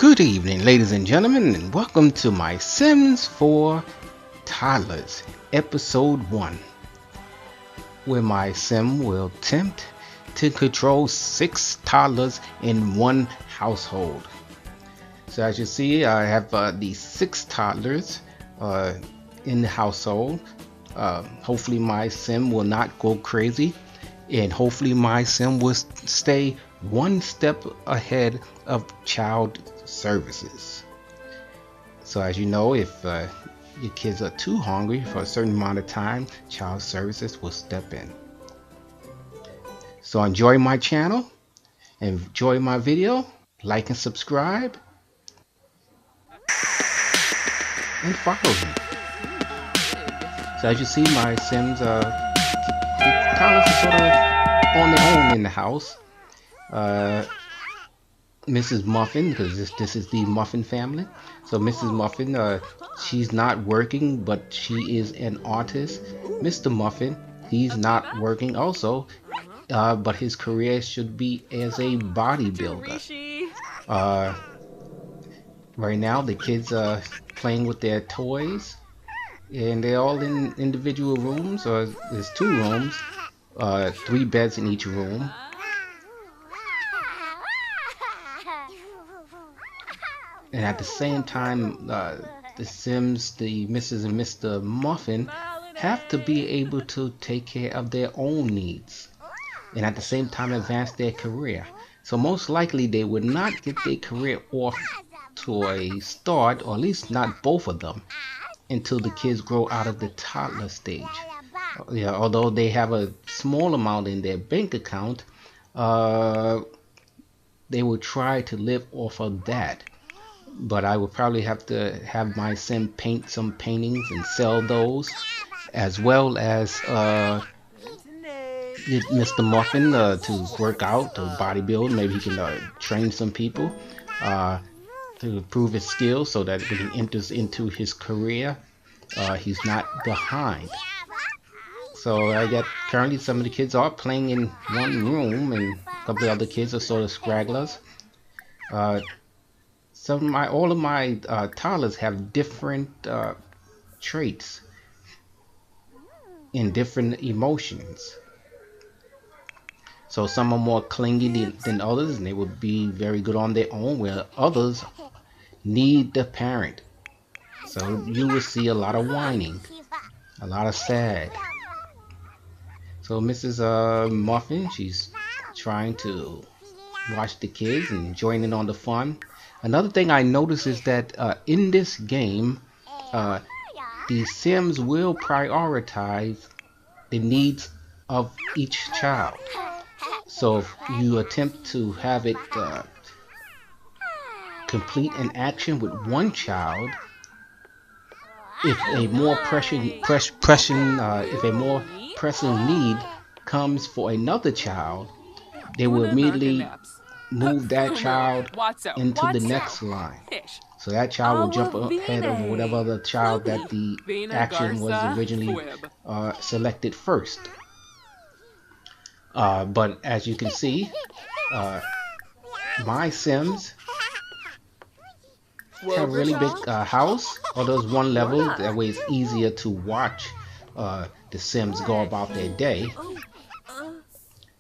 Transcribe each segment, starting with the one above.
Good evening, ladies and gentlemen, and welcome to my Sims 4 Toddlers, Episode 1, where my sim will attempt to control 6 toddlers in one household. So as you see, I have these 6 toddlers in the household. Hopefully my sim will not go crazy, and hopefully my sim will stay one step ahead of child services. So as you know, if your kids are too hungry for a certain amount of time, child services will step in. So enjoy my channel, enjoy my video, like and subscribe, and follow me. So as you see, my Sims, the toddlers are sort of on their own in the house. Mrs. Muffin, because this is the Muffin family. So Mrs. Muffin, she's not working, but she is an artist. Mr. Muffin, he's not working also, but his career should be as a bodybuilder. Right now, the kids are playing with their toys, and they're all in individual rooms, or there's 2 rooms, 3 beds in each room. And at the same time, the Sims, the Mrs. and Mr. Muffin, have to be able to take care of their own needs, and at the same time advance their career. So most likely they would not get their career off to a start, or at least not both of them, until the kids grow out of the toddler stage. Yeah, although they have a small amount in their bank account, they will try to live off of that. But I would probably have to have my sim paint some paintings and sell those, as well as get Mr. Muffin to work out, to bodybuild. Maybe he can train some people to improve his skills, so that when he enters into his career, he's not behind. So I got currently some of the kids are playing in one room, and a couple of other kids are sort of scragglers. All of my toddlers have different traits and different emotions. So some are more clingy than others, and they would be very good on their own, where others need the parent. So you will see a lot of whining, a lot of sad. So Mrs. Muffin, she's trying to watch the kids and join in on the fun. Another thing I noticed is that in this game, the Sims will prioritize the needs of each child. So if you attempt to have it complete an action with one child, if a more pressing need comes for another child, they will immediately move that child into the next line. So that child will jump ahead of whatever other child that the action was originally selected first. But as you can see, my Sims have a really big house, although it's one level. That way it's easier to watch the Sims go about their day.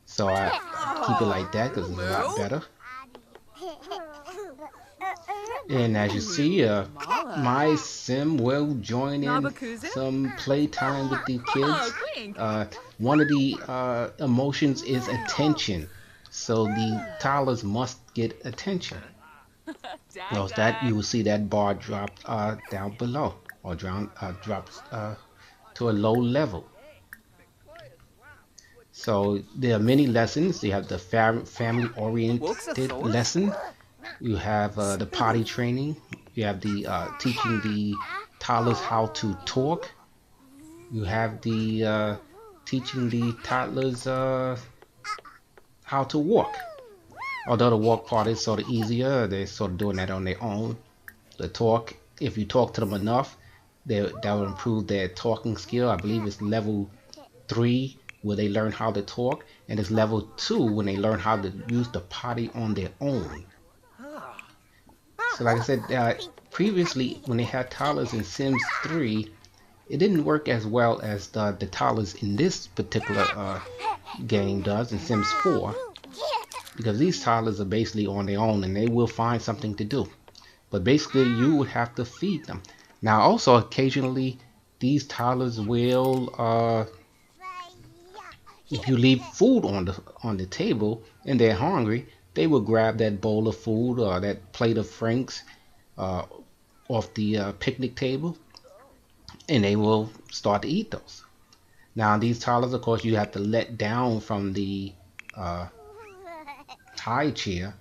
So I keep it like that because it's a lot better. And as you see, my sim will join in some playtime with the kids. One of the emotions is attention. So the toddlers must get attention. Notice that you will see that bar drop down below, or drops to a low level. So there are many lessons. You have the family-oriented lesson. You have the potty training. You have the teaching the toddlers how to talk. You have the teaching the toddlers how to walk. Although the walk part is sort of easier, they're sort of doing that on their own. The talk, if you talk to them enough, that will improve their talking skill. I believe it's level 3 where they learn how to talk, and it's level 2 when they learn how to use the potty on their own. So like I said, previously when they had toddlers in Sims 3, it didn't work as well as the toddlers in this particular game does in Sims 4, because these toddlers are basically on their own and they will find something to do. But basically, you would have to feed them. Now, also occasionally, these toddlers will, if you leave food on the table and they're hungry, they will grab that bowl of food or that plate of Franks uh, off the picnic table, and they will start to eat those. Now, these toddlers, of course, you have to let down from the uh, high chair,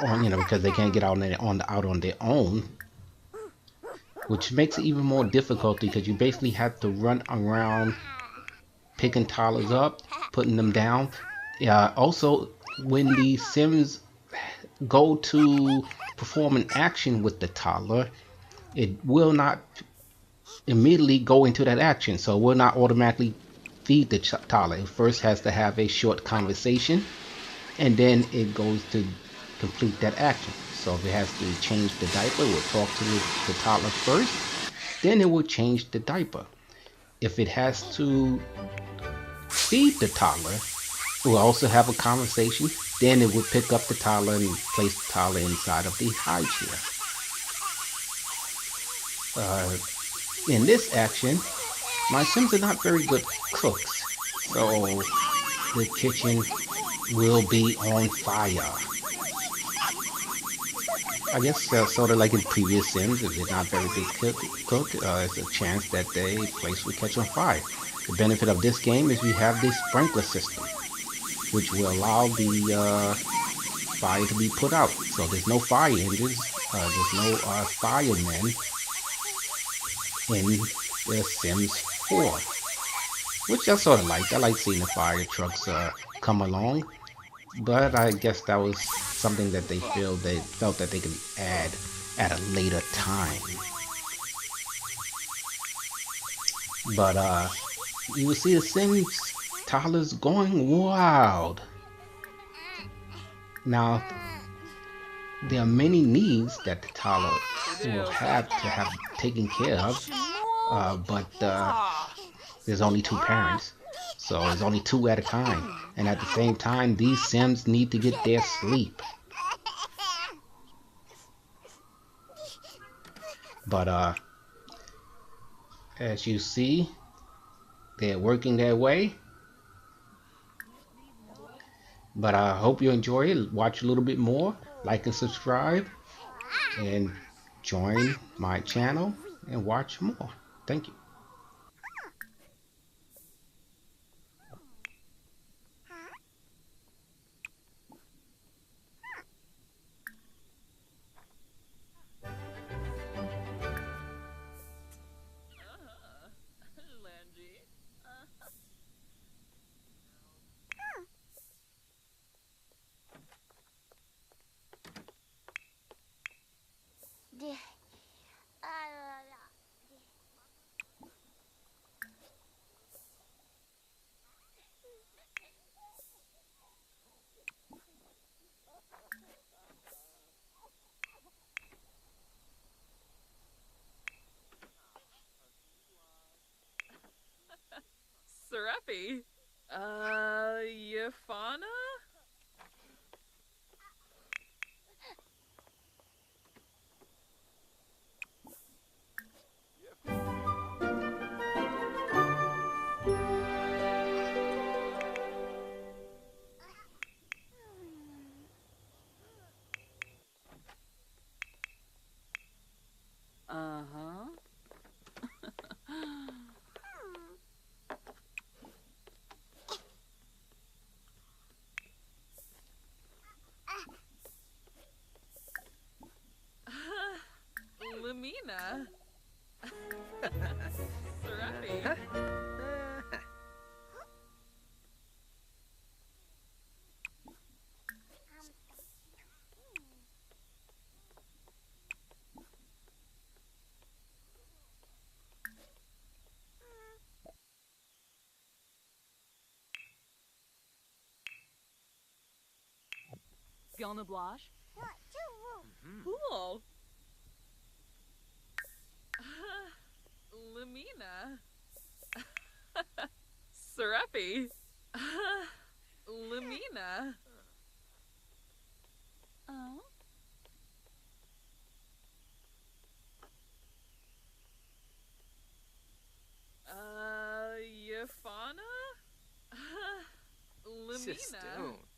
on because they can't get out on their own, which makes it even more difficult because you basically have to run around picking toddlers up, putting them down. Also, when the Sims go to perform an action with the toddler, it will not immediately go into that action, so it will not automatically feed the toddler. It first has to have a short conversation, and then it goes to complete that action. So if it has to change the diaper, it will talk to the toddler first, then it will change the diaper. If it has to feed the toddler, it will also have a conversation. Then it would pick up the toddler and place the toddler inside of the high chair. Uh, in this action, my Sims are not very good cooks, so the kitchen will be on fire. I guess sort of like in previous Sims, if they're not very good cook, there's a chance that the place will catch on fire. The benefit of this game is we have this sprinkler system, which will allow the fire to be put out. So there's no fire engines, there's no firemen in the Sims 4, which I sort of liked. I like seeing the fire trucks come along, but I guess that was something that they felt that they could add at a later time. But you will see the Sims toddlers going wild. Now, there are many needs that the toddler will have to have taken care of, but there's only two parents, so there's only two at a time. And at the same time, these Sims need to get their sleep. But as you see, they're working their way. But I hope you enjoy it. Watch a little bit more, like and subscribe, and join my channel and watch more. Thank you. Serapi. Yafana? Uh-huh. Lamina. Serapi. Gonna blush? Cool. Lamina. Serapi. Lamina. Oh. Yafana? Lamina. Sistone.